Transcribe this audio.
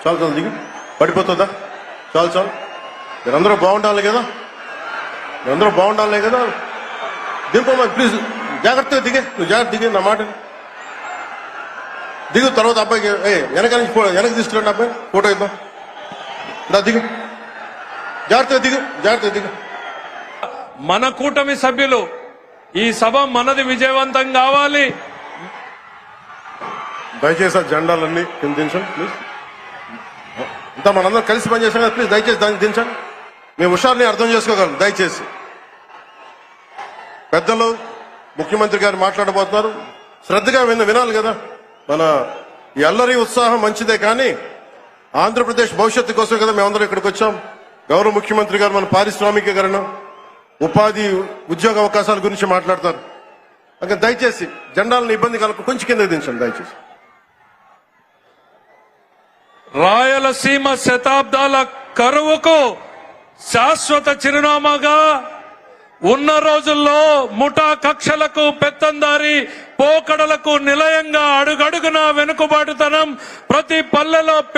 చాలు చాలు దిగు, పడిపోతుందా? చాలు చాలు, మీరందరూ బాగుండాలి కదా, మీరందరూ బాగుండాలి కదా. దింపమ్మా ప్లీజ్, జాగ్రత్తగా దిగే, నువ్వు జాగ్రత్త దిగే, నా మాట దిగు. తర్వాత అబ్బాయికి వెనక నుంచి వెనక్కి తీసుకురండి, అబ్బాయి ఫోటో ఇద్దాం. నా దిగు, జాగ్రత్తగా దిగు, జాగ్రత్తగా దిగు. మన కూటమి సభ్యులు ఈ సభ మనది విజయవంతం కావాలి. దయచేసి ఆ జెండాలన్నీ కింద దించండి ప్లీజ్. ఇంత మనందరం కలిసి పనిచేసాం కదా, ప్లీజ్ దయచేసి దాన్ని దించండి. మీ హుషారుని అర్థం చేసుకోగలరు. దయచేసి పెద్దలు ముఖ్యమంత్రి గారు మాట్లాడబోతున్నారు, శ్రద్ధగా వినాలి కదా. మన ఈ అల్లరి ఉత్సాహం మంచిదే, కానీ ఆంధ్రప్రదేశ్ భవిష్యత్తు కోసం కదా మేమందరం ఇక్కడికి వచ్చాం. గౌరవ ముఖ్యమంత్రి గారు మన పారిశ్రామికీకరణ, ఉపాధి, ఉద్యోగ అవకాశాల గురించి మాట్లాడతారు. ఇంకా దయచేసి జెండాలను ఇబ్బంది కలగ కొంచెం కిందకి దించండి దయచేసి. రాయలసీమ శతాబ్దాల కరువుకు శాశ్వత చిరునామాగా ఉన్న రోజుల్లో ముఠా కక్షలకు, పెత్తందారి పోకడలకు నిలయంగా అడుగడుగునా వెనుకబాటుతనం, ప్రతి పల్లెలో